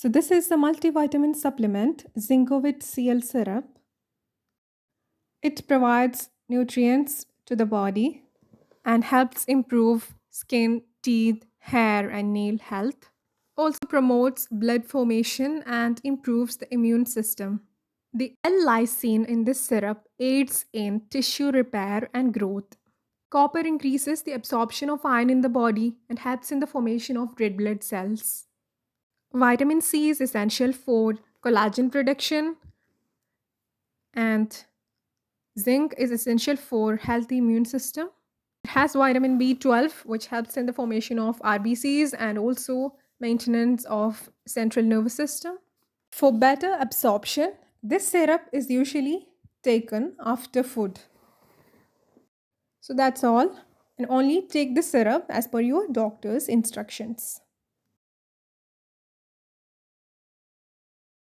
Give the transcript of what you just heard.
So this is the multivitamin supplement, Zincovit Cl syrup. It provides nutrients to the body and helps improve skin, teeth, hair, and nail health. Also promotes blood formation and improves the immune system. The L-lysine in this syrup aids in tissue repair and growth. Copper increases the absorption of iron in the body and helps in the formation of red blood cells. Vitamin C is essential for collagen production, and zinc is essential for healthy immune system. It has vitamin B12, which helps in the formation of RBCs and also maintenance of central nervous system. For better absorption, this syrup is usually taken after food. So that's all. And only take the syrup as per your doctor's instructions.